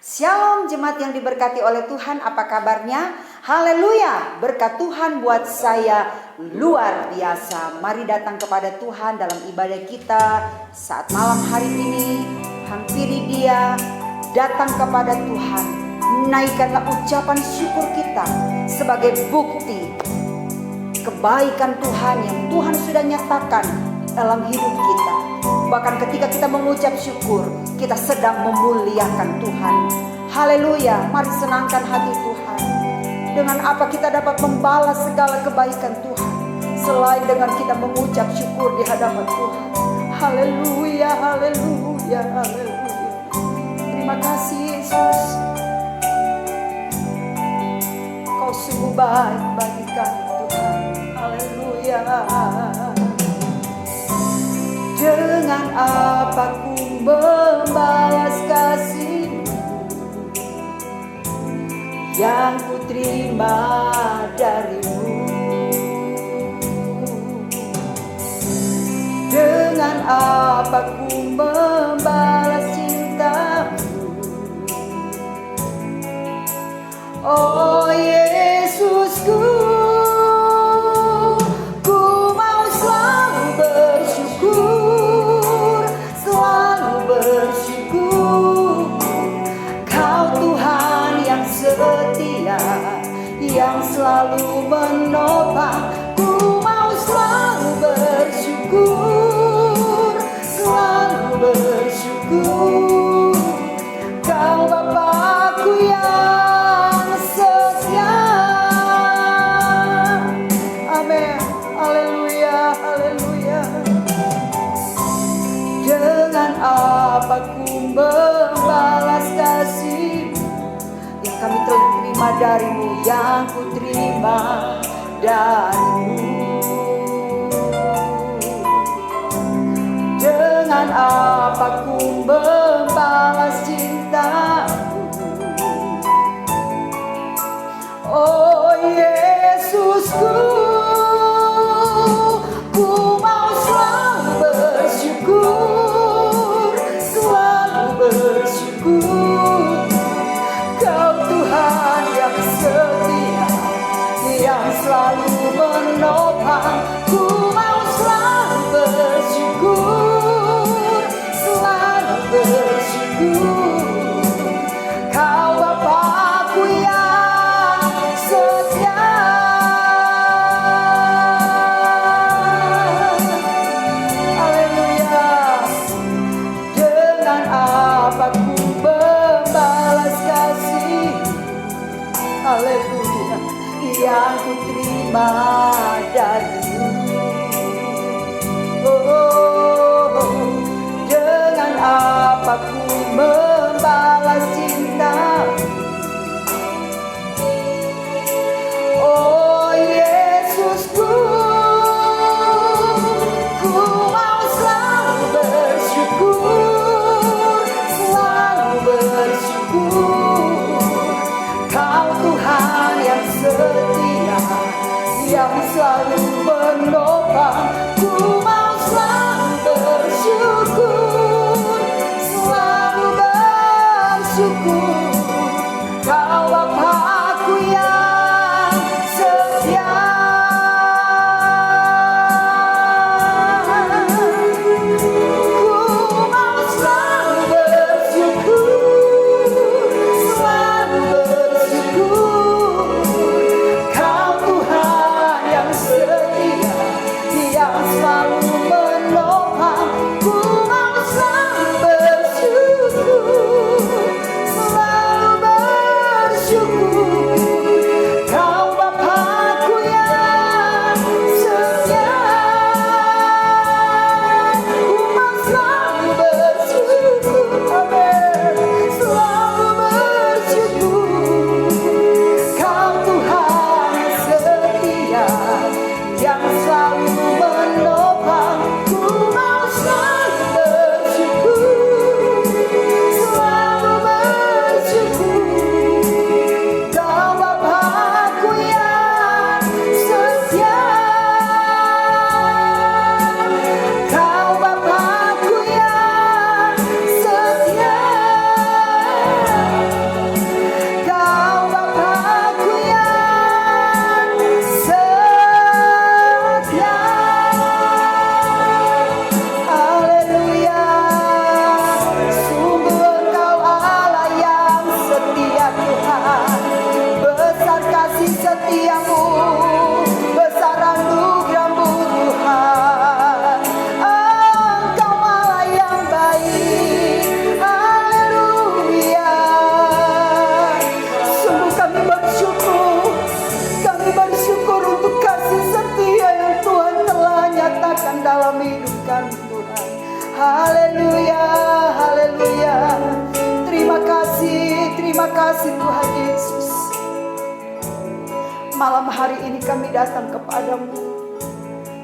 Shalom jemaat yang diberkati oleh Tuhan, apa kabarnya? Haleluya, berkat Tuhan buat saya luar biasa. Mari datang kepada Tuhan dalam ibadah kita saat malam hari ini. Hampiri Dia, datang kepada Tuhan. Naikkanlah ucapan syukur kita sebagai bukti kebaikan Tuhan yang Tuhan sudah nyatakan dalam hidup kita. Bahkan ketika kita mengucap syukur, kita sedang memuliakan Tuhan. Haleluya, mari senangkan hati Tuhan. Dengan apa kita dapat membalas segala kebaikan Tuhan selain dengan kita mengucap syukur di hadapan Tuhan. Haleluya, haleluya, haleluya. Terima kasih Yesus. Kau sungguh baik bagi kami Tuhan. Haleluya. Dengan apa ku membalas kasih yang ku terima darimu? Dengan apa ku membalas cintamu? Oh Yesusku, yang selalu menopang. Ku mau selalu bersyukur, selalu bersyukur. Kau Bapakku yang setia. Amin, haleluya, haleluya. Dengan apa ku membalas kasih yang kami terima darimu, yang ku terima darimu. Dengan apa ku membalas cintamu? Oh Yesusku, ku mau selalu bersyukur, selalu bersyukur. Kau Tuhan yang setia, yang selalu menopang. Ku mau selalu bersyukur, selalu bersyukur. Kau Bapakku yang setia. Haleluya. Dengan apa ku membalas kasih, haleluya, yang ku terima darimu. Oh, dengan apa ku membalas cintamu? Oh Yesusku, ku mau selalu bersyukur, selalu bersyukur. Kau Tuhan yang setia, yang Haleluya, haleluya. Terima kasih Tuhan Yesus. Malam hari ini kami datang kepadamu.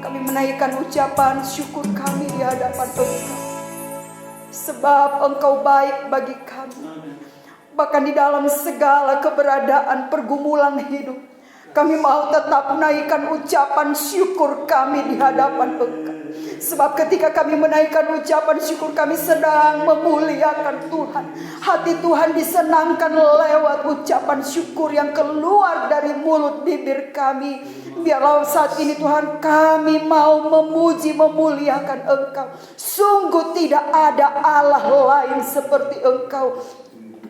Kami menaikkan ucapan syukur kami di hadapan Engkau. Sebab Engkau baik bagi kami. Bahkan di dalam segala keberadaan pergumulan hidup, kami mau tetap menaikkan ucapan syukur kami di hadapan Engkau. Sebab ketika kami menaikkan ucapan syukur, kami sedang memuliakan Tuhan. Hati Tuhan disenangkan lewat ucapan syukur yang keluar dari mulut bibir kami. Biarlah saat ini Tuhan, kami mau memuji memuliakan Engkau. Sungguh tidak ada Allah lain seperti Engkau.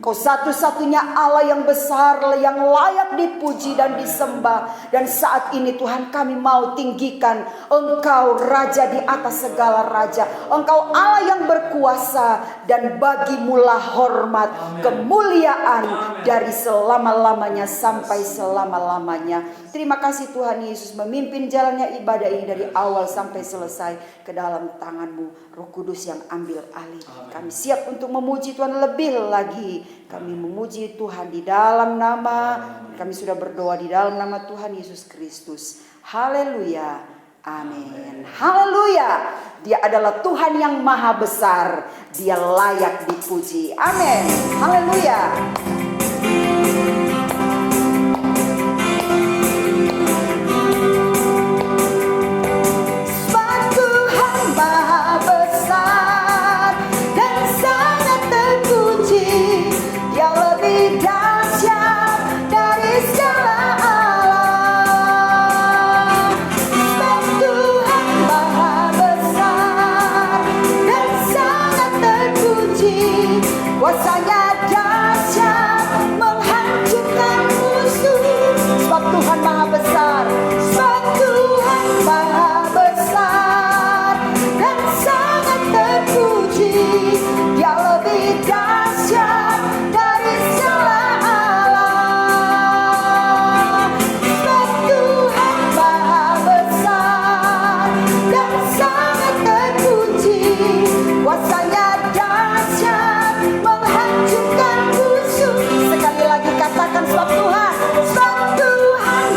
Kau satu-satunya Allah yang besar, yang layak dipuji dan disembah. Dan saat ini Tuhan, kami mau tinggikan Engkau Raja di atas segala raja. Engkau Allah yang berkuasa, dan bagimulah hormat, kemuliaan dari selama-lamanya sampai selama-lamanya. Terima kasih Tuhan Yesus, memimpin jalannya ibadah ini dari awal sampai selesai ke dalam tangan-Mu, Roh Kudus yang ambil alih. Kami siap untuk memuji Tuhan lebih lagi. Kami memuji Tuhan di dalam nama, kami sudah berdoa di dalam nama Tuhan Yesus Kristus. Haleluya, amin. Haleluya. Dia adalah Tuhan yang maha besar. Dia layak dipuji. Amin. Haleluya. Kuasanya dahsyat menghancurkan musuh. Sebab Tuhan maha besar. Sebab Tuhan maha besar dan sangat terpuji. Dia lebih dahsyat dari segala Allah. Sebab Tuhan maha besar dan sangat terpuji. Kuasanya dahsyat menghancurkan musuh. Sekali lagi katakan, sebab Tuhan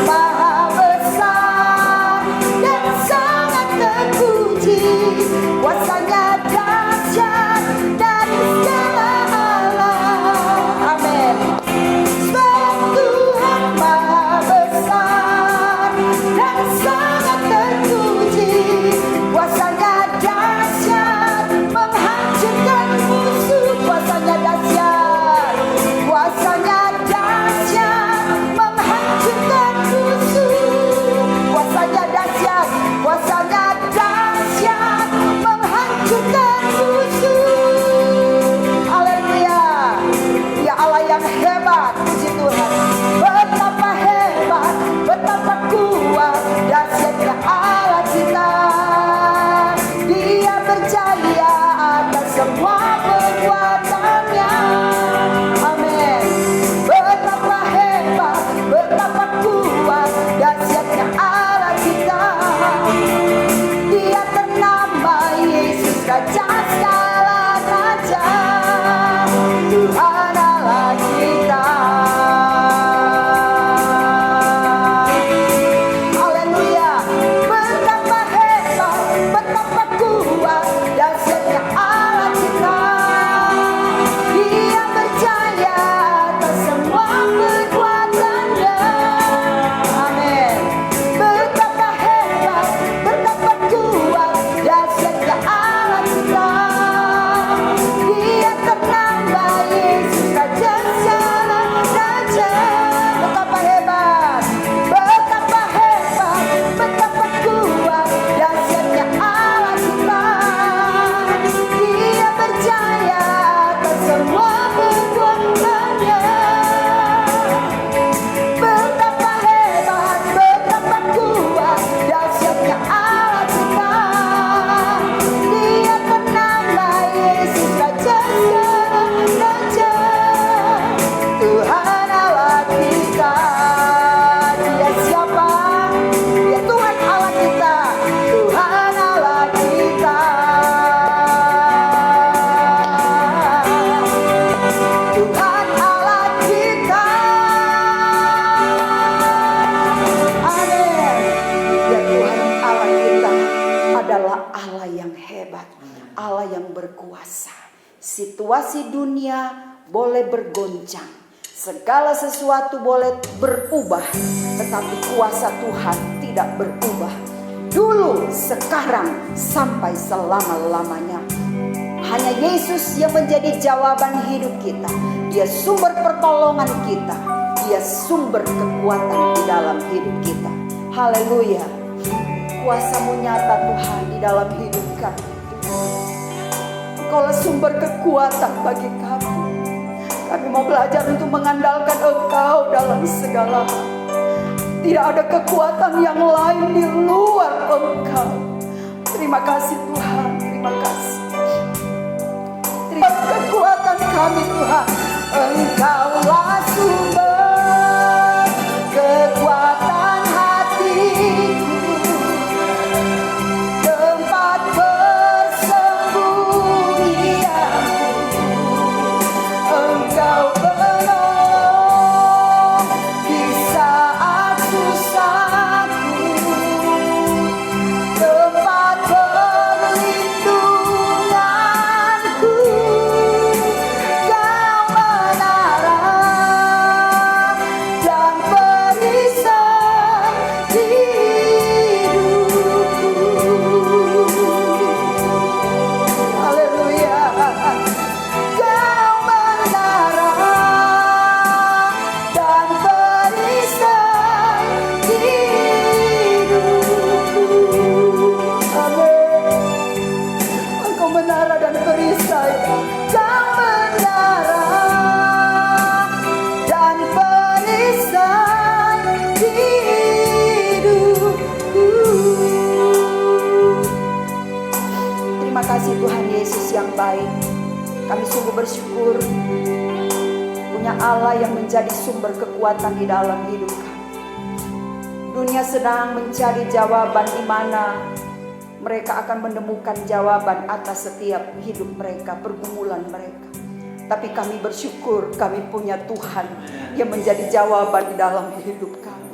maha besar dan sangat terpuji. Kuasanya dahsyat dari segala Allah. Amin. Sebab Tuhan maha besar dan sangat terpuji. Kuasanya dahsyat menghancurkan musuh. Kuasanya dahsyat, kuasanya dahsyat menghancurkan musuh. Kuasanya dahsyat, kuasanya dahsyat menghancurkan musuh. Haleluya. Dia Allah yang hebat, puji Tuhan. Betapa hebat, betapa kuat, dahsyatnya Allah kita. Dia berjaya atas semua perbuatannya. Amin. Betapa hebat, betapa kuat, dahsyatnya Allah kita. Dia ternama Yesus, Raja segala raja, Tuhan Allah kita. Haleluya. Betapa hebat, betapa kuat, dahsyatnya Allah kita. Dia berjaya atas semua perbuatannya. Amin. Betapa hebat, betapa kuat, dahsyatnya Allah kita. berkuasa. Situasi dunia boleh bergoncang, segala sesuatu boleh berubah, tetapi kuasa Tuhan tidak berubah. Dulu, sekarang, sampai selama-lamanya. Hanya Yesus yang menjadi jawaban hidup kita. Dia sumber pertolongan kita. Dia sumber kekuatan di dalam hidup kita. Haleluya. Kuasa-Mu nyata Tuhan di dalam hidup kami. Engkaulah sumber kekuatan bagi kami. Kami mau belajar untuk mengandalkan Engkau dalam segala hal. Tidak ada kekuatan yang lain di luar Engkau. Terima kasih Tuhan. Terima kasih. Terima kekuatan kami Tuhan. Engkaulah sumber kekuatan hatiku, tempat persembunyianku. Engkau penolong di saat susahku, tempat perlindunganku. Kau menara dan perisai hidupku. Haleluya. Kau menara dan perisai hidupku. Amin. Engkau menara dan perisai. Kau menara dan perisai hidupku. Terima kasih Tuhan Yesus yang baik. Kami sungguh bersyukur punya Allah yang menjadi sumber kekuatan di dalam hidup kami. Dunia sedang mencari jawaban di mana mereka akan menemukan jawaban atas setiap hidup mereka, pergumulan mereka. Tapi kami bersyukur kami punya Tuhan yang menjadi jawaban di dalam hidup kami.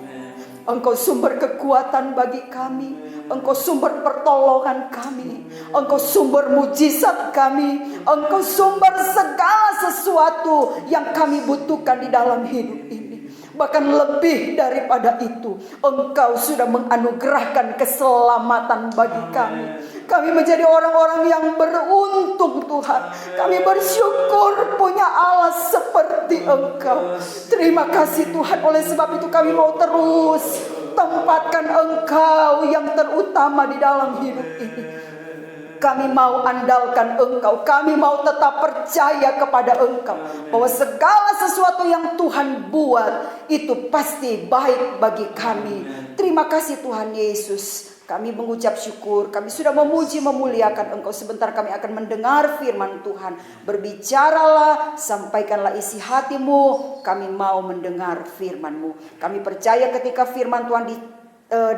Engkau sumber kekuatan bagi kami. Engkau sumber pertolongan kami. Engkau sumber mujizat kami. Engkau sumber segala sesuatu yang kami butuhkan di dalam hidup ini. Bahkan lebih daripada itu, Engkau sudah menganugerahkan keselamatan bagi kami. Kami menjadi orang-orang yang beruntung Tuhan. Kami bersyukur punya Allah seperti Engkau. Terima kasih Tuhan. Oleh sebab itu kami mau terus tempatkan Engkau yang terutama di dalam hidup ini. Kami mau andalkan Engkau. Kami mau tetap percaya kepada Engkau, bahwa segala sesuatu yang Tuhan buat itu pasti baik bagi kami. Terima kasih Tuhan Yesus. Kami mengucap syukur. Kami sudah memuji memuliakan Engkau. Sebentar kami akan mendengar firman Tuhan. Berbicaralah, sampaikanlah isi hatimu. Kami mau mendengar firman-Mu. Kami percaya ketika firman Tuhan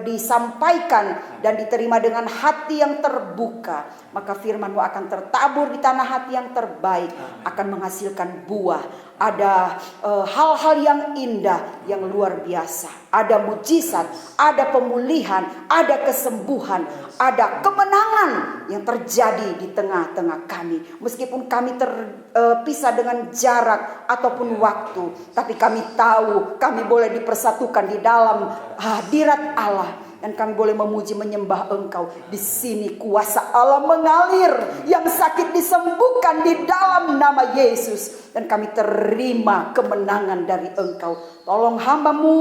disampaikan dan diterima dengan hati yang terbuka, maka firman-Mu akan tertabur di tanah hati yang terbaik, akan menghasilkan buah. Ada hal-hal yang indah, yang luar biasa. Ada mujizat, ada pemulihan, ada kesembuhan, ada kemenangan yang terjadi di tengah-tengah kami. Meskipun kami terpisah dengan jarak ataupun waktu, tapi kami tahu kami boleh dipersatukan di dalam hadirat Allah. Dan kami boleh memuji menyembah Engkau. Di sini kuasa Allah mengalir. Yang sakit disembuhkan di dalam nama Yesus. Dan kami terima kemenangan dari Engkau. Tolong hamba-Mu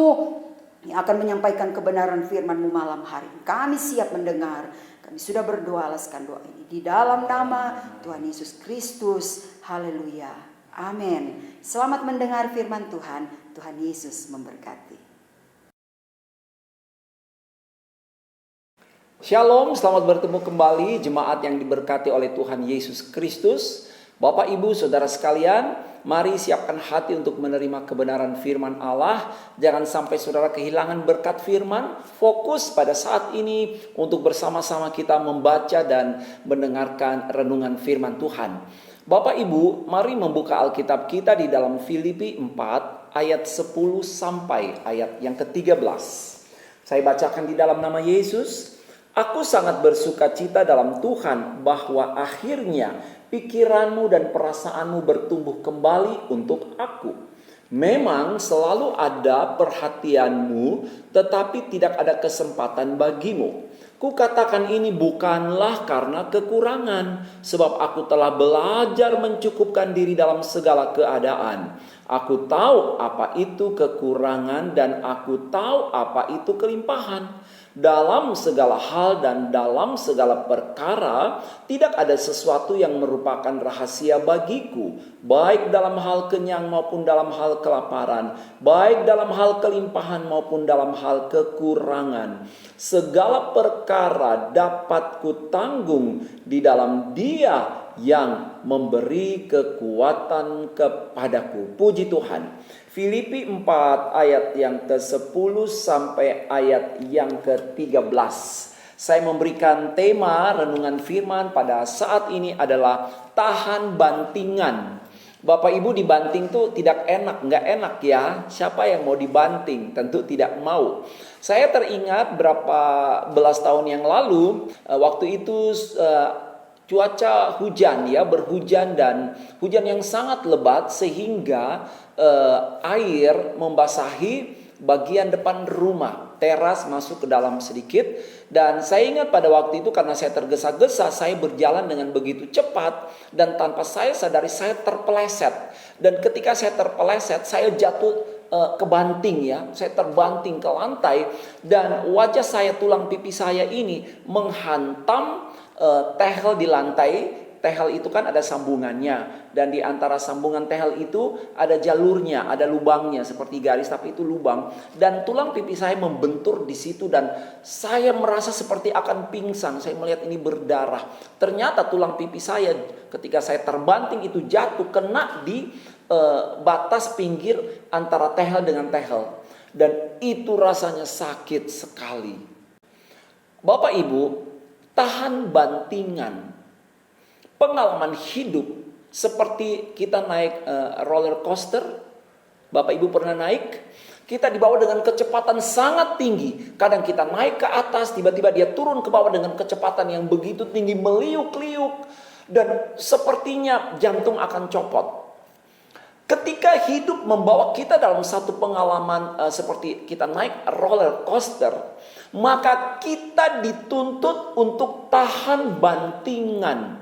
yang akan menyampaikan kebenaran firman-Mu malam hari. Kami siap mendengar. Kami sudah berdoa, alaskan doa ini di dalam nama Tuhan Yesus Kristus. Haleluya. Amin. Selamat mendengar firman Tuhan. Tuhan Yesus memberkati. Shalom, selamat bertemu kembali jemaat yang diberkati oleh Tuhan Yesus Kristus. Bapak, Ibu, Saudara sekalian, mari siapkan hati untuk menerima kebenaran firman Allah. Jangan sampai saudara kehilangan berkat firman. Fokus pada saat ini untuk bersama-sama kita membaca dan mendengarkan renungan firman Tuhan. Bapak, Ibu, mari membuka Alkitab kita di dalam Filipi 4 ayat 10 sampai ayat yang ke-13. Saya bacakan di dalam nama Yesus. Aku sangat bersuka cita dalam Tuhan bahwa akhirnya pikiranmu dan perasaanmu bertumbuh kembali untuk aku. Memang selalu ada perhatianmu, tetapi tidak ada kesempatan bagimu. Kukatakan ini bukanlah karena kekurangan, sebab aku telah belajar mencukupkan diri dalam segala keadaan. Aku tahu apa itu kekurangan dan aku tahu apa itu kelimpahan. Dalam segala hal dan dalam segala perkara tidak ada sesuatu yang merupakan rahasia bagiku, baik dalam hal kenyang maupun dalam hal kelaparan, baik dalam hal kelimpahan maupun dalam hal kekurangan. Segala perkara dapat kutanggung di dalam Dia yang memberi kekuatan kepadaku. Puji Tuhan. Filipi 4 ayat yang ke-10 sampai ayat yang ke-13. Saya memberikan tema renungan firman pada saat ini adalah tahan bantingan. Bapak Ibu, dibanting tuh tidak enak, nggak enak ya. Siapa yang mau dibanting? Tentu tidak mau. Saya teringat berapa belas tahun yang lalu, waktu itu cuaca hujan ya, berhujan dan hujan yang sangat lebat sehingga air membasahi bagian depan rumah, teras masuk ke dalam sedikit. Dan saya ingat pada waktu itu karena saya tergesa-gesa, saya berjalan dengan begitu cepat dan tanpa saya sadari saya terpeleset. Dan ketika saya terpeleset, saya jatuh kebanting ya, saya terbanting ke lantai dan wajah saya, tulang pipi saya ini menghantam tehel di lantai. Tehel itu kan ada sambungannya, dan di antara sambungan tehel itu ada jalurnya, ada lubangnya seperti garis tapi itu lubang, dan tulang pipi saya membentur di situ dan saya merasa seperti akan pingsan. Saya melihat ini berdarah. Ternyata tulang pipi saya ketika saya terbanting itu jatuh kena di batas pinggir antara tehel dengan tehel, dan itu rasanya sakit sekali. Bapak Ibu, tahan bantingan. Pengalaman hidup seperti kita naik roller coaster. Bapak Ibu pernah naik? Kita dibawa dengan kecepatan sangat tinggi. Kadang kita naik ke atas, tiba-tiba dia turun ke bawah dengan kecepatan yang begitu tinggi, meliuk-liuk. Dan sepertinya jantung akan copot. Ketika hidup membawa kita dalam satu pengalaman seperti kita naik roller coaster, maka kita dituntut untuk tahan bantingan.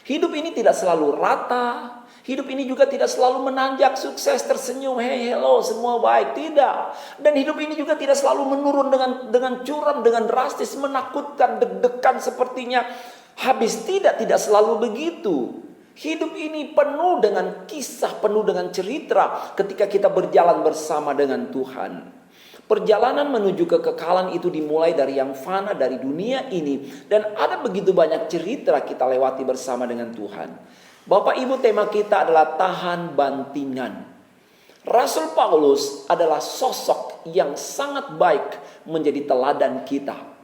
Hidup ini tidak selalu rata. Hidup ini juga tidak selalu menanjak, sukses, tersenyum, hey, hello, semua baik. Tidak. Dan hidup ini juga tidak selalu menurun dengan curam, dengan drastis, menakutkan, deg-degan sepertinya habis. Tidak selalu begitu. Hidup ini penuh dengan kisah, penuh dengan cerita ketika kita berjalan bersama dengan Tuhan. Perjalanan menuju kekekalan itu dimulai dari yang fana, dari dunia ini. Dan ada begitu banyak cerita kita lewati bersama dengan Tuhan. Bapak Ibu, tema kita adalah tahan bantingan. Rasul Paulus adalah sosok yang sangat baik menjadi teladan kita.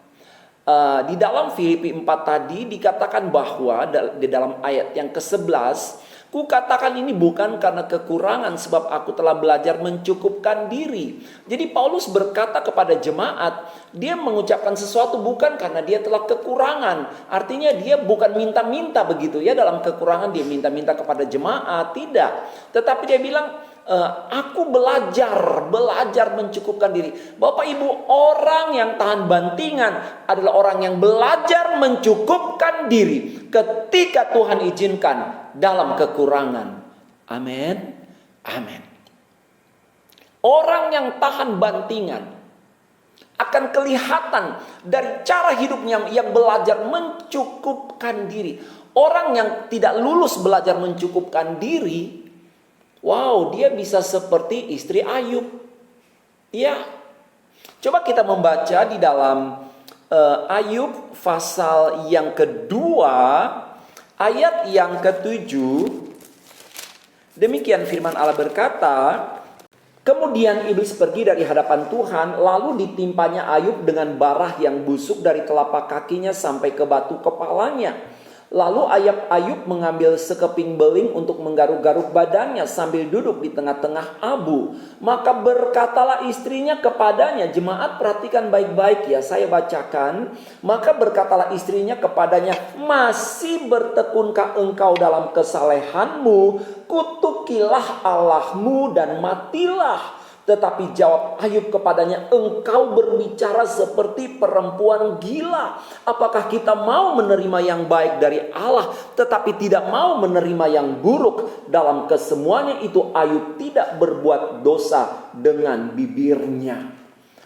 Di dalam Filipi 4 tadi dikatakan bahwa di dalam ayat yang ke-11, kukatakan ini bukan karena kekurangan, sebab aku telah belajar mencukupkan diri. Jadi Paulus berkata kepada jemaat, dia mengucapkan sesuatu bukan karena dia telah kekurangan. Artinya dia bukan minta-minta begitu ya, dalam kekurangan dia minta-minta kepada jemaat, tidak. Tetapi dia bilang, aku belajar mencukupkan diri. Bapak Ibu, orang yang tahan bantingan adalah orang yang belajar mencukupkan diri ketika Tuhan izinkan dalam kekurangan. Amin. Amin. Orang yang tahan bantingan akan kelihatan dari cara hidupnya yang belajar mencukupkan diri. Orang yang tidak lulus belajar mencukupkan diri, wow, dia bisa seperti istri Ayub. Ya. Coba kita membaca di dalam Ayub pasal yang kedua, ayat yang ke-7. Demikian firman Allah berkata, kemudian iblis pergi dari hadapan Tuhan, lalu ditimpanya Ayub dengan barah yang busuk dari telapak kakinya sampai ke batu kepalanya. Lalu Ayub mengambil sekeping beling untuk menggaruk-garuk badannya sambil duduk di tengah-tengah abu. Maka berkatalah istrinya kepadanya, jemaat perhatikan baik-baik ya, saya bacakan. Maka berkatalah istrinya kepadanya, masih bertekunkah engkau dalam kesalehanmu? Kutukilah Allahmu dan matilah. Tetapi jawab Ayub kepadanya, engkau berbicara seperti perempuan gila. Apakah kita mau menerima yang baik dari Allah, tetapi tidak mau menerima yang buruk? Dalam kesemuanya itu Ayub tidak berbuat dosa dengan bibirnya.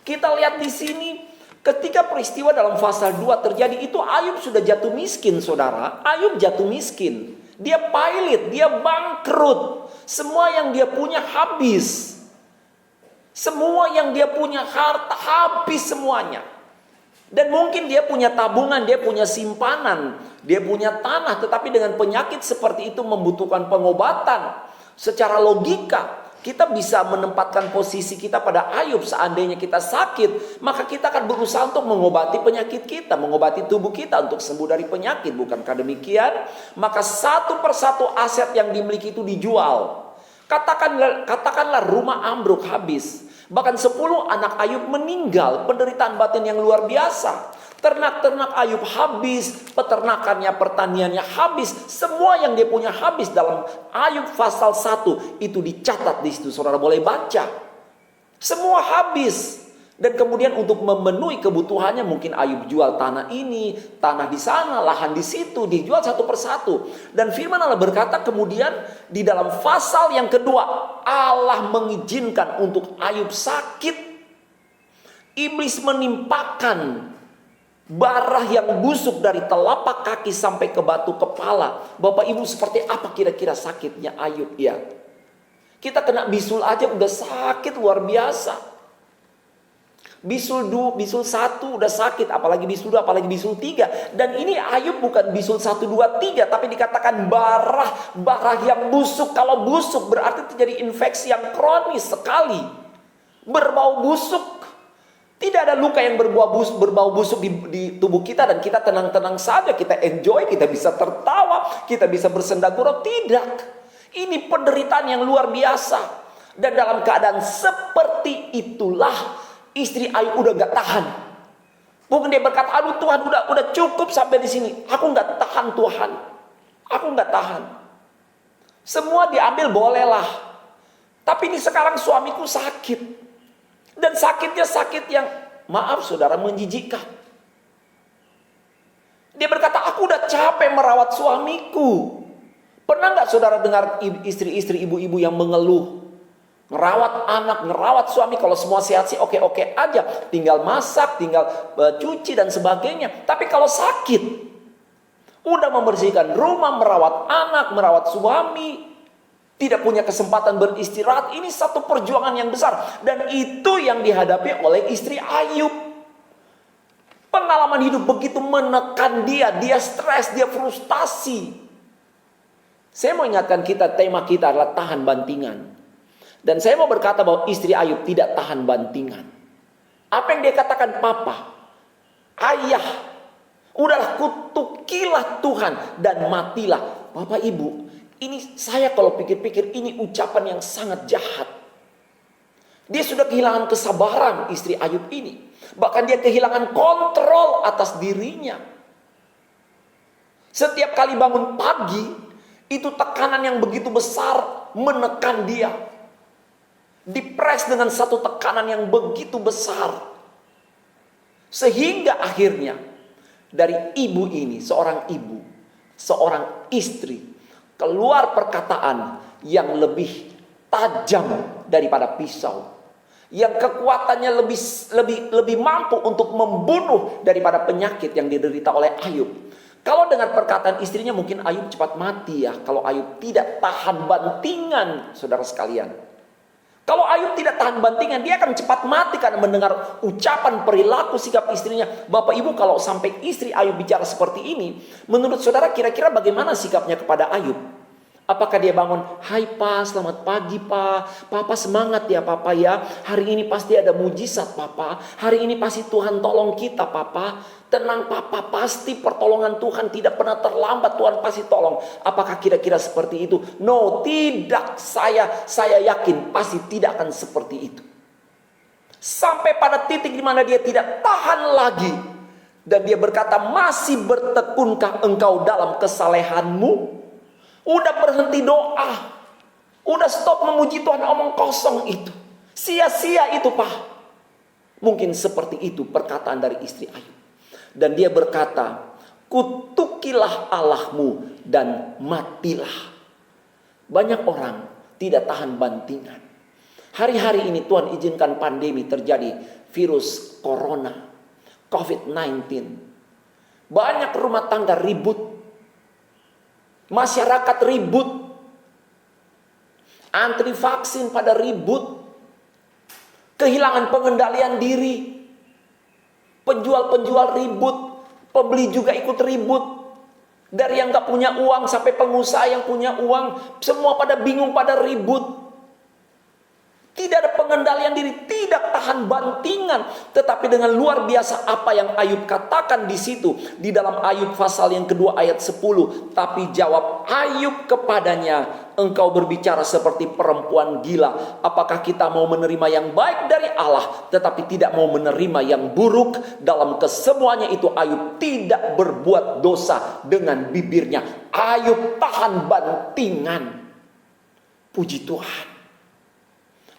Kita lihat di sini, ketika peristiwa dalam pasal 2 terjadi itu Ayub sudah jatuh miskin, saudara. Ayub jatuh miskin. Dia pailit, dia bangkrut. Semua yang dia punya habis. Semua yang dia punya harta habis semuanya. Dan mungkin dia punya tabungan, dia punya simpanan, dia punya tanah. Tetapi dengan penyakit seperti itu membutuhkan pengobatan. Secara logika kita bisa menempatkan posisi kita pada Ayub. Seandainya kita sakit, maka kita akan berusaha untuk mengobati penyakit kita, mengobati tubuh kita untuk sembuh dari penyakit. Bukankah demikian? Maka satu persatu aset yang dimiliki itu dijual. Katakanlah rumah ambruk habis. Bahkan 10 anak Ayub meninggal, penderitaan batin yang luar biasa. Ternak-ternak Ayub habis, peternakannya, pertaniannya habis, semua yang dia punya habis. Dalam Ayub pasal 1 itu dicatat di situ, saudara boleh baca. Semua habis. Dan kemudian untuk memenuhi kebutuhannya mungkin Ayub jual tanah ini, tanah di sana, lahan di situ, dijual satu persatu. Dan firman Allah berkata kemudian di dalam pasal yang kedua, Allah mengizinkan untuk Ayub sakit. Iblis menimpakan barah yang busuk dari telapak kaki sampai ke batu kepala. Bapak Ibu, seperti apa kira-kira sakitnya Ayub ya? Kita kena bisul aja udah sakit luar biasa. Bisul 1 udah sakit, apalagi bisul 2, apalagi bisul 3. Dan ini Ayub bukan bisul 1, 2, 3, tapi dikatakan barah yang busuk. Kalau busuk berarti terjadi infeksi yang kronis sekali, berbau busuk. Tidak ada luka yang berbau busuk di tubuh kita dan kita tenang-tenang saja, kita enjoy, kita bisa tertawa, kita bisa bersenda gurau. Tidak, ini penderitaan yang luar biasa. Dan dalam keadaan seperti itulah istri Ayub udah gak tahan. Mungkin dia berkata, aduh Tuhan udah cukup sampai di sini. Aku gak tahan Tuhan. Aku gak tahan. Semua diambil bolehlah. Tapi ini sekarang suamiku sakit. Dan sakitnya sakit yang, maaf saudara, menjijikkan. Dia berkata, aku udah capek merawat suamiku. Pernah gak saudara dengar istri-istri ibu-ibu yang mengeluh? Ngerawat anak, ngerawat suami, kalau semua sehat sih oke-oke aja. Tinggal masak, tinggal cuci dan sebagainya. Tapi kalau sakit, udah membersihkan rumah, merawat anak, merawat suami, tidak punya kesempatan beristirahat. Ini satu perjuangan yang besar. Dan itu yang dihadapi oleh istri Ayub. Pengalaman hidup begitu menekan dia stres, dia frustasi. Saya mau ingatkan kita, tema kita adalah tahan bantingan. Dan saya mau berkata bahwa istri Ayub tidak tahan bantingan. Apa yang dia katakan, papa, ayah, udahlah kutukilah Tuhan dan matilah. Bapak Ibu, ini saya kalau pikir-pikir ini ucapan yang sangat jahat. Dia sudah kehilangan kesabaran istri Ayub ini. Bahkan dia kehilangan kontrol atas dirinya. Setiap kali bangun pagi, itu tekanan yang begitu besar menekan dia. Dipres dengan satu tekanan yang begitu besar. Sehingga akhirnya dari ibu ini, seorang ibu, seorang istri, keluar perkataan yang lebih tajam daripada pisau. Yang kekuatannya lebih mampu untuk membunuh daripada penyakit yang diderita oleh Ayub. Kalau dengar perkataan istrinya mungkin Ayub cepat mati ya. Kalau Ayub tidak tahan bantingan, saudara sekalian. Kalau Ayub tidak tahan bantingan, dia akan cepat mati karena mendengar ucapan, perilaku, sikap istrinya. Bapak Ibu, kalau sampai istri Ayub bicara seperti ini, menurut saudara kira-kira bagaimana sikapnya kepada Ayub? Apakah dia bangun, "Hai Pa, selamat pagi Pa. Papa semangat ya Papa ya. Hari ini pasti ada mujizat Papa. Hari ini pasti Tuhan tolong kita Papa. Tenang Papa, pasti pertolongan Tuhan tidak pernah terlambat. Tuhan pasti tolong." Apakah kira-kira seperti itu? No, tidak. Saya yakin pasti tidak akan seperti itu. Sampai pada titik di mana dia tidak tahan lagi. Dan dia berkata, "Masih bertekunkah engkau dalam kesalehanmu?" Udah berhenti doa. Udah stop memuji Tuhan, omong kosong itu. Sia-sia itu Pak. Mungkin seperti itu perkataan dari istri Ayub. Dan dia berkata, "Kutukilah Allahmu dan matilah." Banyak orang tidak tahan bantingan. Hari-hari ini Tuhan izinkan pandemi terjadi. Virus corona, COVID-19. Banyak rumah tangga ribut. Masyarakat ribut. Antri vaksin pada ribut. Kehilangan pengendalian diri. Penjual-penjual ribut. Pembeli juga ikut ribut. Dari yang gak punya uang sampai pengusaha yang punya uang. Semua pada bingung, pada ribut. Tidak ada pengendalian diri, tidak tahan bantingan. Tetapi dengan luar biasa apa yang Ayub katakan di situ. Di dalam Ayub pasal yang kedua ayat 10. Tapi jawab Ayub kepadanya, "Engkau berbicara seperti perempuan gila. Apakah kita mau menerima yang baik dari Allah, tetapi tidak mau menerima yang buruk?" Dalam kesemuanya itu Ayub tidak berbuat dosa dengan bibirnya. Ayub tahan bantingan. Puji Tuhan.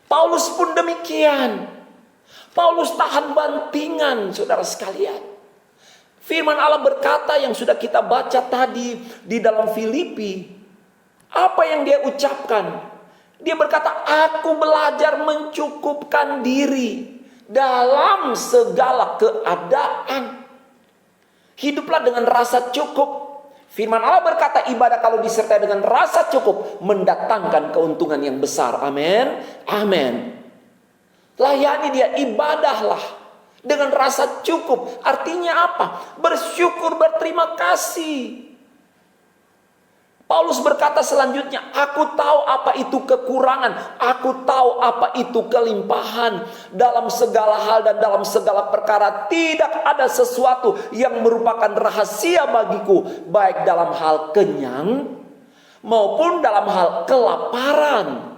Paulus pun demikian. Paulus tahan bantingan, saudara sekalian. Firman Allah berkata yang sudah kita baca tadi di dalam Filipi. Apa yang dia ucapkan? Dia berkata, "Aku belajar mencukupkan diri dalam segala keadaan." Hiduplah dengan rasa cukup. Firman Allah berkata, ibadah kalau disertai dengan rasa cukup mendatangkan keuntungan yang besar. Amin. Amin. Layani dia, ibadahlah dengan rasa cukup. Artinya apa? Bersyukur, berterima kasih. Paulus berkata selanjutnya, "Aku tahu apa itu kekurangan, aku tahu apa itu kelimpahan. Dalam segala hal dan dalam segala perkara tidak ada sesuatu yang merupakan rahasia bagiku, baik dalam hal kenyang maupun dalam hal kelaparan,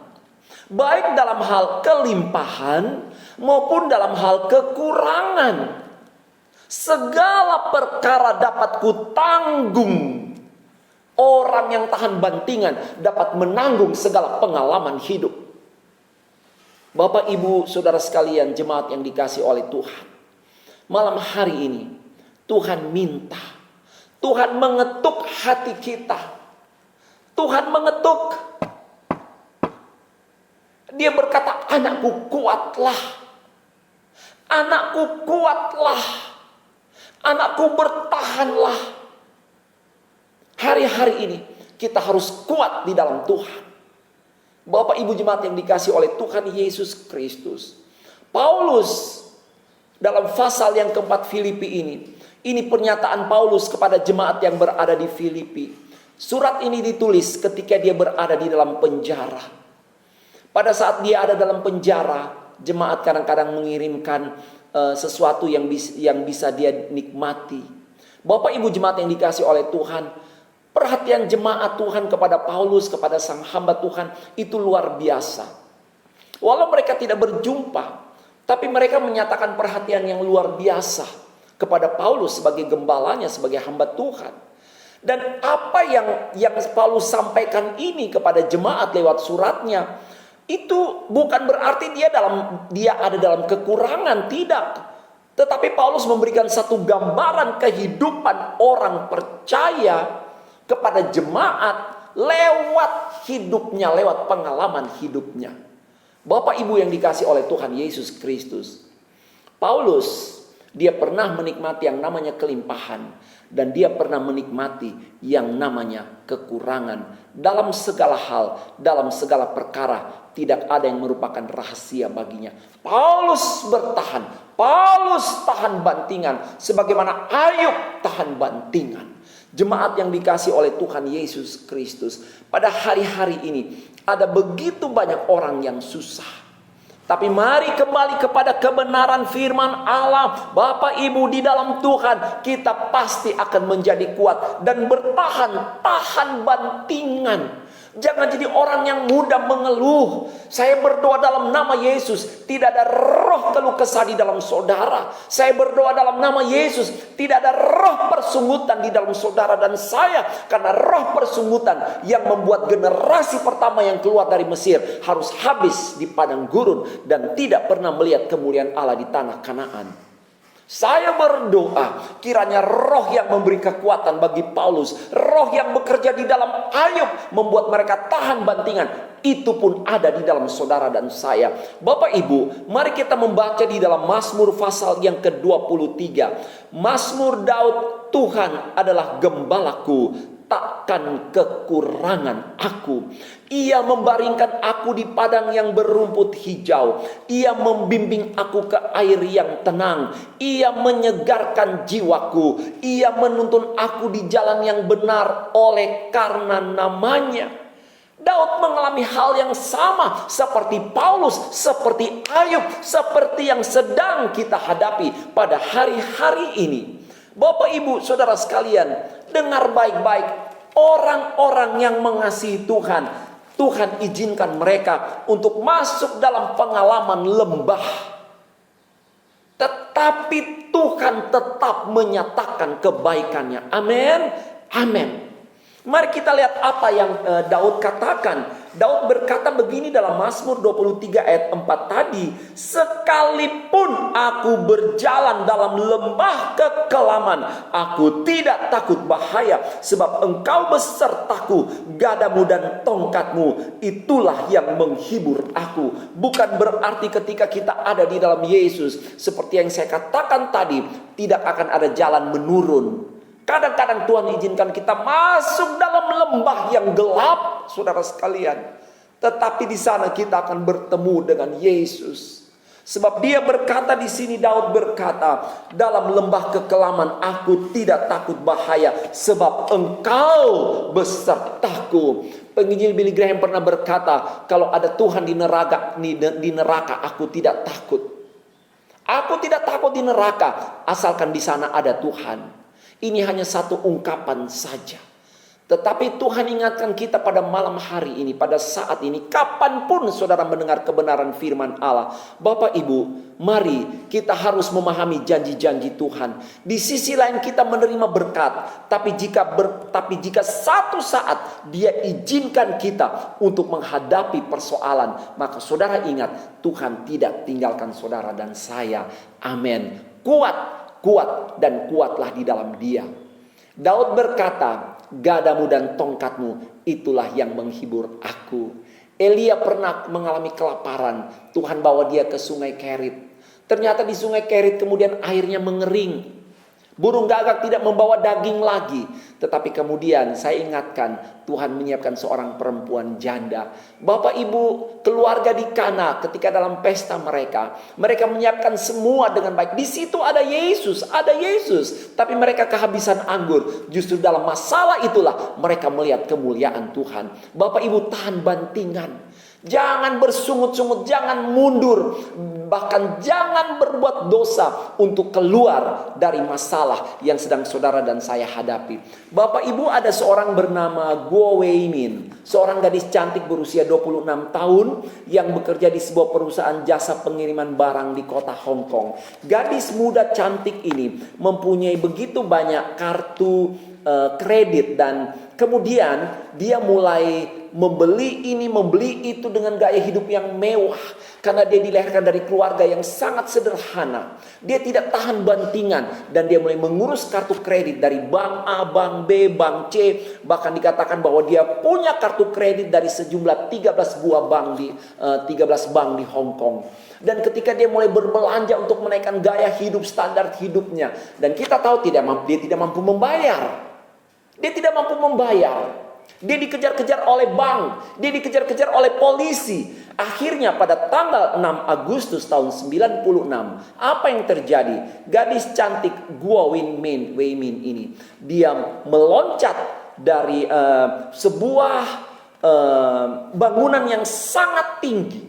baik dalam hal kelimpahan maupun dalam hal kekurangan. Segala perkara dapat kutanggung." Orang yang tahan bantingan dapat menanggung segala pengalaman hidup. Bapak, Ibu, Saudara sekalian, jemaat yang dikasihi oleh Tuhan. Malam hari ini Tuhan minta, Tuhan mengetuk hati kita. Tuhan mengetuk. Dia berkata, "Anakku kuatlah. Anakku kuatlah. Anakku bertahanlah." Hari-hari ini kita harus kuat di dalam Tuhan. Bapak Ibu jemaat yang dikasihi oleh Tuhan Yesus Kristus. Paulus dalam pasal yang keempat Filipi ini pernyataan Paulus kepada jemaat yang berada di Filipi. Surat ini ditulis ketika dia berada di dalam penjara. Pada saat dia ada dalam penjara, jemaat kadang-kadang mengirimkan sesuatu yang bisa dia nikmati. Bapak Ibu jemaat yang dikasihi oleh Tuhan, perhatian jemaat Tuhan kepada Paulus, kepada sang hamba Tuhan itu luar biasa. Walau mereka tidak berjumpa, tapi mereka menyatakan perhatian yang luar biasa kepada Paulus sebagai gembalanya, sebagai hamba Tuhan. Dan apa yang Paulus sampaikan ini kepada jemaat lewat suratnya, itu bukan berarti dia ada dalam kekurangan, tidak. Tetapi Paulus memberikan satu gambaran kehidupan orang percaya kepada jemaat lewat hidupnya, lewat pengalaman hidupnya. Bapak Ibu yang dikasihi oleh Tuhan Yesus Kristus, Paulus dia pernah menikmati yang namanya kelimpahan, dan dia pernah menikmati yang namanya kekurangan. Dalam segala hal, dalam segala perkara, tidak ada yang merupakan rahasia baginya. Paulus bertahan, Paulus tahan bantingan, sebagaimana Ayub tahan bantingan. Jemaat yang dikasih oleh Tuhan Yesus Kristus, pada hari-hari ini ada begitu banyak orang yang susah. Tapi mari kembali kepada kebenaran firman Allah. Bapak Ibu di dalam Tuhan, kita pasti akan menjadi kuat dan bertahan, tahan bantingan. Jangan jadi orang yang mudah mengeluh. Saya berdoa dalam nama Yesus, tidak ada roh keluh kesah di dalam saudara. Saya berdoa dalam nama Yesus, tidak ada roh persungutan di dalam saudara dan saya. Karena roh persungutan yang membuat generasi pertama yang keluar dari Mesir harus habis di padang gurun dan tidak pernah melihat kemuliaan Allah di tanah Kanaan. Saya berdoa kiranya roh yang memberi kekuatan bagi Paulus, roh yang bekerja di dalam Ayub membuat mereka tahan bantingan, itu pun ada di dalam saudara dan saya. Bapak Ibu, mari kita membaca di dalam Mazmur pasal yang ke-23. Mazmur Daud, Tuhan adalah gembalaku, takkan kekurangan aku. Ia membaringkan aku di padang yang berumput hijau. Ia membimbing aku ke air yang tenang. Ia menyegarkan jiwaku. Ia menuntun aku di jalan yang benar oleh karena namanya. Daud mengalami hal yang sama seperti Paulus, seperti Ayub, seperti yang sedang kita hadapi pada hari-hari ini. Bapak Ibu Saudara sekalian, dengar baik-baik. Orang-orang yang mengasihi Tuhan, Tuhan izinkan mereka untuk masuk dalam pengalaman lembah. Tetapi Tuhan tetap menyatakan kebaikannya. Amin. Amin. Mari kita lihat apa yang Daud katakan. Daud berkata begini dalam Mazmur 23 ayat 4 tadi. Sekalipun aku berjalan dalam lembah kekelaman, aku tidak takut bahaya, sebab engkau besertaku, gadamu dan tongkatmu, itulah yang menghibur aku. Bukan berarti ketika kita ada di dalam Yesus, seperti yang saya katakan tadi, tidak akan ada jalan menurun. Kadang-kadang Tuhan izinkan kita masuk dalam lembah yang gelap, saudara sekalian. Tetapi di sana kita akan bertemu dengan Yesus. Sebab dia berkata di sini, Daud berkata, dalam lembah kekelaman aku tidak takut bahaya, sebab engkau besertaku. Penginjil Billy Graham pernah berkata, kalau ada Tuhan di neraka aku tidak takut. Aku tidak takut di neraka, asalkan di sana ada Tuhan. Ini hanya satu ungkapan saja. Tetapi Tuhan ingatkan kita pada malam hari ini, pada saat ini, kapanpun saudara mendengar kebenaran firman Allah. Bapak Ibu, mari kita harus memahami janji-janji Tuhan. Di sisi lain kita menerima berkat. Tapi jika satu saat Dia izinkan kita untuk menghadapi persoalan, maka saudara ingat, Tuhan tidak tinggalkan saudara dan saya. Amin. Kuat dan kuatlah di dalam Dia. Daud berkata, gadamu dan tongkatmu, itulah yang menghibur aku. Elia pernah mengalami kelaparan. Tuhan bawa dia ke sungai Kerit. Ternyata di sungai Kerit kemudian airnya mengering. Burung gagak tidak membawa daging lagi. Tetapi kemudian saya ingatkan, Tuhan menyiapkan seorang perempuan janda. Bapak Ibu keluarga di Kana ketika dalam pesta mereka menyiapkan semua dengan baik. Di situ ada Yesus. Tapi mereka kehabisan anggur. Justru dalam masalah itulah mereka melihat kemuliaan Tuhan. Bapak Ibu tahan bantingan. Jangan bersungut-sungut, jangan mundur, bahkan jangan berbuat dosa untuk keluar dari masalah yang sedang saudara dan saya hadapi. Bapak Ibu, ada seorang bernama Guo Weimin, seorang gadis cantik berusia 26 tahun yang bekerja di sebuah perusahaan jasa pengiriman barang di kota Hong Kong. Gadis muda cantik ini mempunyai begitu banyak kartu kredit dan kemudian dia mulai membeli ini, membeli itu dengan gaya hidup yang mewah. Karena dia dilahirkan dari keluarga yang sangat sederhana. Dia tidak tahan bantingan. Dan dia mulai mengurus kartu kredit dari bank A, bank B, bank C. Bahkan dikatakan bahwa dia punya kartu kredit dari sejumlah 13 bank di Hong Kong. Dan ketika dia mulai berbelanja untuk menaikkan gaya hidup, standar hidupnya. Dan kita tahu dia tidak mampu membayar. Dia tidak mampu membayar. Dia dikejar-kejar oleh bank. Dia dikejar-kejar oleh polisi. Akhirnya pada tanggal 6 Agustus tahun 96, apa yang terjadi? Gadis cantik Guo Weimin ini, dia meloncat dari sebuah bangunan yang sangat tinggi.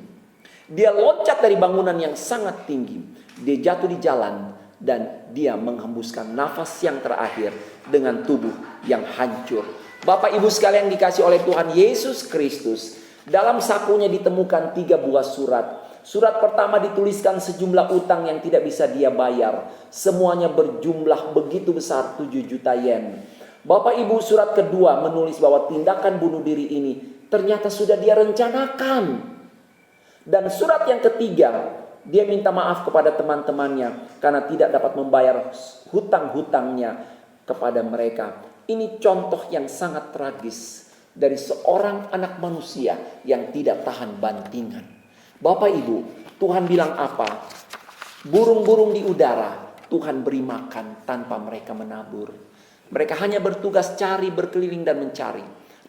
Dia loncat dari bangunan yang sangat tinggi. Dia jatuh di jalan dan dia menghembuskan nafas yang terakhir dengan tubuh yang hancur. Bapak Ibu sekalian dikasih oleh Tuhan Yesus Kristus, dalam sakunya ditemukan 3 buah surat. Surat pertama dituliskan sejumlah utang yang tidak bisa dia bayar. Semuanya berjumlah begitu besar, 7 juta yen. Bapak Ibu, surat kedua menulis bahwa tindakan bunuh diri ini ternyata sudah dia rencanakan. Dan surat yang ketiga, dia minta maaf kepada teman-temannya karena tidak dapat membayar hutang-hutangnya kepada mereka. Ini contoh yang sangat tragis dari seorang anak manusia yang tidak tahan bantingan. Bapak Ibu, Tuhan bilang apa? Burung-burung di udara Tuhan beri makan tanpa mereka menabur. Mereka hanya bertugas cari, berkeliling dan mencari.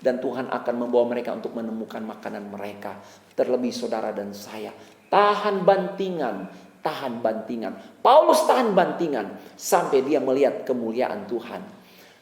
Dan Tuhan akan membawa mereka untuk menemukan makanan mereka. Terlebih saudara dan saya, tahan bantingan, tahan bantingan. Paulus tahan bantingan sampai dia melihat kemuliaan Tuhan.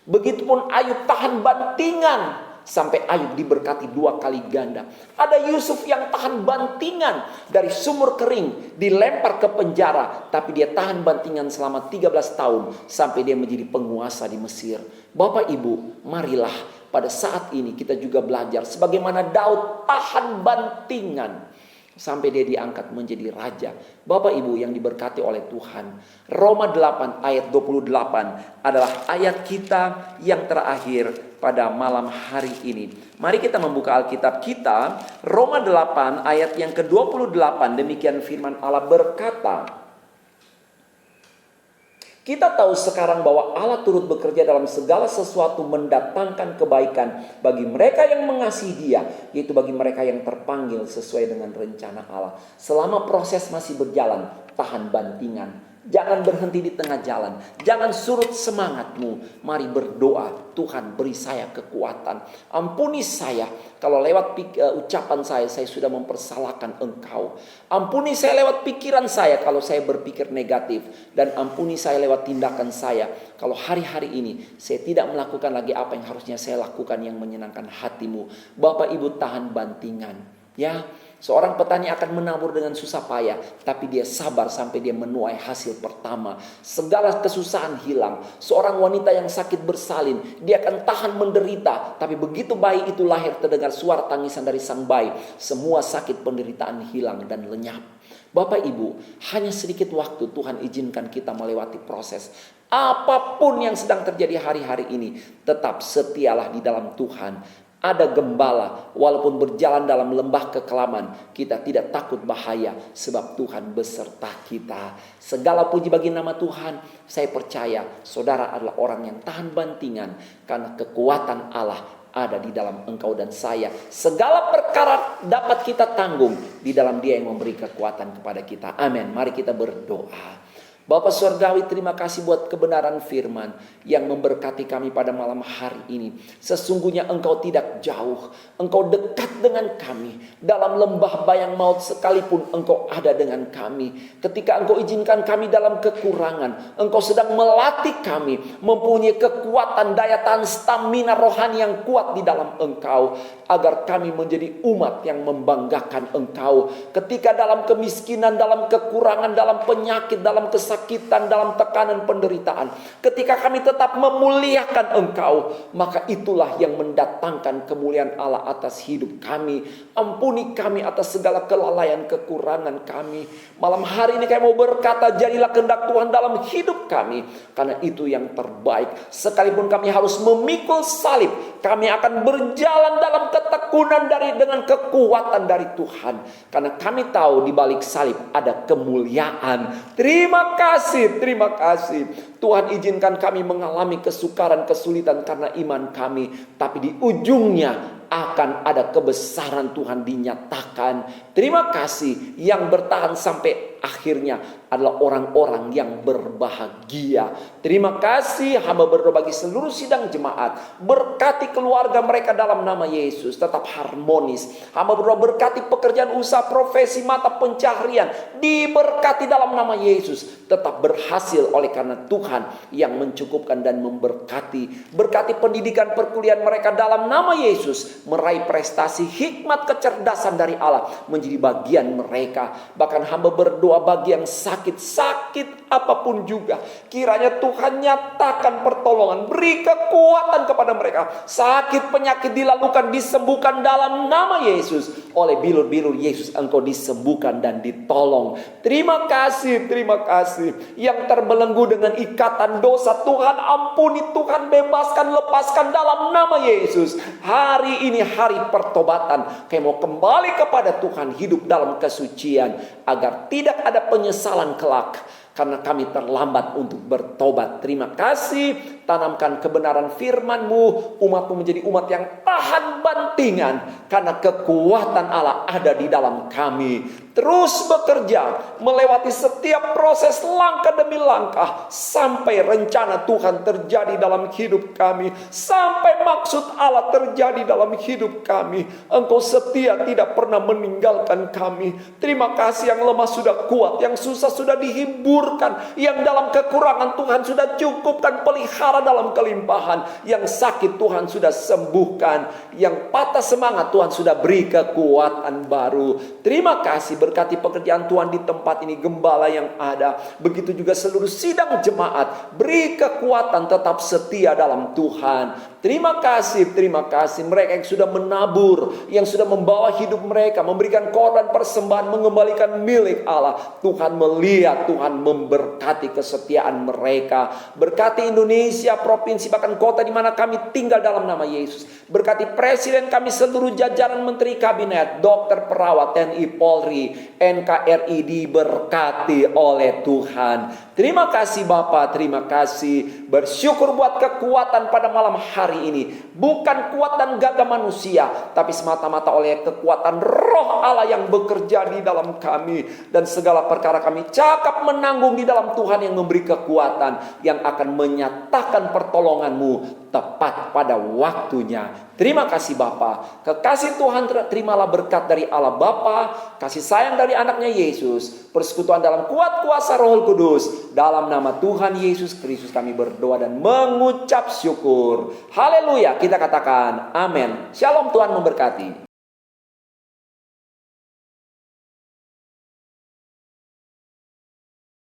Begitupun Ayub tahan bantingan sampai Ayub diberkati 2 kali ganda. Ada Yusuf yang tahan bantingan dari sumur kering, dilempar ke penjara, tapi dia tahan bantingan selama 13 tahun sampai dia menjadi penguasa di Mesir. Bapak Ibu, marilah pada saat ini kita juga belajar sebagaimana Daud tahan bantingan sampai dia diangkat menjadi raja. Bapak Ibu yang diberkati oleh Tuhan, Roma 8 ayat 28 adalah ayat kita yang terakhir pada malam hari ini. Mari kita membuka Alkitab kita, Roma 8 ayat yang ke-28. Demikian firman Allah berkata, kita tahu sekarang bahwa Allah turut bekerja dalam segala sesuatu mendatangkan kebaikan bagi mereka yang mengasihi Dia, yaitu bagi mereka yang terpanggil sesuai dengan rencana Allah. Selama proses masih berjalan, tahan bantingan. Jangan berhenti di tengah jalan. Jangan surut semangatmu. Mari berdoa, Tuhan beri saya kekuatan. Ampuni saya kalau lewat ucapan saya sudah mempersalahkan Engkau. Ampuni saya lewat pikiran saya kalau saya berpikir negatif. Dan ampuni saya lewat tindakan saya kalau hari-hari ini saya tidak melakukan lagi apa yang harusnya saya lakukan yang menyenangkan hatimu. Bapak Ibu tahan bantingan. Ya, seorang petani akan menabur dengan susah payah, tapi dia sabar sampai dia menuai hasil pertama. Segala kesusahan hilang. Seorang wanita yang sakit bersalin, dia akan tahan menderita, tapi begitu bayi itu lahir terdengar suara tangisan dari sang bayi. Semua sakit penderitaan hilang dan lenyap. Bapak Ibu, hanya sedikit waktu Tuhan izinkan kita melewati proses. Apapun yang sedang terjadi hari-hari ini, tetap setialah di dalam Tuhan. Ada gembala, walaupun berjalan dalam lembah kekelaman, kita tidak takut bahaya sebab Tuhan beserta kita. Segala puji bagi nama Tuhan. Saya percaya saudara adalah orang yang tahan bantingan karena kekuatan Allah ada di dalam engkau dan saya. Segala perkara dapat kita tanggung di dalam Dia yang memberi kekuatan kepada kita. Amin. Mari kita berdoa. Bapa Surgawi, terima kasih buat kebenaran firman yang memberkati kami pada malam hari ini. Sesungguhnya Engkau tidak jauh, Engkau dekat dengan kami. Dalam lembah bayang maut sekalipun Engkau ada dengan kami. Ketika Engkau izinkan kami dalam kekurangan, Engkau sedang melatih kami mempunyai kekuatan, daya tahan, stamina rohani yang kuat di dalam Engkau, agar kami menjadi umat yang membanggakan Engkau. Ketika dalam kemiskinan, dalam kekurangan, dalam penyakit, dalam kesakitan, dalam tekanan penderitaan, ketika kami tetap memuliakan Engkau, maka itulah yang mendatangkan kemuliaan Allah atas hidup kami. Ampuni kami atas segala kelalaian, kekurangan kami. Malam hari ini kami mau berkata, jadilah kehendak Tuhan dalam hidup kami, karena itu yang terbaik. Sekalipun kami harus memikul salib, kami akan berjalan dalam ketekunan dengan kekuatan dari Tuhan, karena kami tahu di balik salib ada kemuliaan. Terima kasih, terima kasih. Tuhan izinkan kami mengalami kesukaran, kesulitan karena iman kami, tapi di ujungnya akan ada kebesaran Tuhan dinyatakan. Terima kasih yang bertahan sampai akhirnya. adalah orang-orang yang berbahagia. Terima kasih, hamba berdoa bagi seluruh sidang jemaat. Berkati keluarga mereka dalam nama Yesus, tetap harmonis. Hamba berdoa berkati pekerjaan usaha, profesi, mata pencaharian, diberkati dalam nama Yesus, tetap berhasil oleh karena Tuhan yang mencukupkan dan memberkati. Berkati pendidikan perkuliahan mereka dalam nama Yesus, meraih prestasi, hikmat, kecerdasan dari Allah menjadi bagian mereka. Bahkan hamba berdoa bagi yang sakit apapun juga, kiranya Tuhan nyatakan pertolongan, beri kekuatan kepada mereka. Sakit penyakit dilalukan, disembuhkan dalam nama Yesus. Oleh bilur-bilur Yesus engkau disembuhkan dan ditolong. Terima kasih yang terbelenggu dengan ikatan dosa, Tuhan ampuni, Tuhan bebaskan, lepaskan dalam nama Yesus. Hari ini hari pertobatan, kami mau kembali kepada Tuhan, hidup dalam kesucian, agar tidak ada penyesalan kelak karena kami terlambat untuk bertobat. Terima kasih, tanamkan kebenaran firman-Mu, umat-Mu menjadi umat yang tahan bantingan karena kekuatan Allah ada di dalam kami. Terus bekerja melewati setiap proses langkah demi langkah sampai rencana Tuhan terjadi dalam hidup kami, sampai maksud Allah terjadi dalam hidup kami. Engkau setia, tidak pernah meninggalkan kami. Terima kasih, yang lemah sudah kuat, yang susah sudah dihiburkan, yang dalam kekurangan Tuhan sudah cukupkan, pelihara dalam kelimpahan, yang sakit Tuhan sudah sembuhkan, yang patah semangat Tuhan sudah beri kekuatan baru. Terima kasih, berkati pekerjaan Tuhan di tempat ini, gembala yang ada, begitu juga seluruh sidang jemaat, beri kekuatan tetap setia dalam Tuhan. Terima kasih mereka yang sudah menabur, yang sudah membawa hidup mereka, memberikan korban persembahan, mengembalikan milik Allah. Tuhan melihat, Tuhan memberkati kesetiaan mereka. Berkati Indonesia, provinsi, bahkan kota di mana kami tinggal dalam nama Yesus. Berkati presiden kami, seluruh jajaran menteri kabinet, dokter, perawat, TNI, Polri, NKRI, diberkati oleh Tuhan. Terima kasih Bapa, terima kasih. Bersyukur buat kekuatan pada malam hari ini. Bukan kuat dan gagah manusia, tapi semata-mata oleh kekuatan Roh Allah yang bekerja di dalam kami. Dan segala perkara kami cakap menanggung di dalam Tuhan yang memberi kekuatan, yang akan menyatakan pertolongan-Mu tepat pada waktunya. Terima kasih Bapa. Kekasih Tuhan, terimalah berkat dari Allah Bapa, kasih sayang dari anaknya Yesus, persekutuan dalam kuat kuasa Roh Kudus. Dalam nama Tuhan Yesus Kristus kami berdoa dan mengucap syukur. Haleluya, kita katakan amin. Shalom, Tuhan memberkati.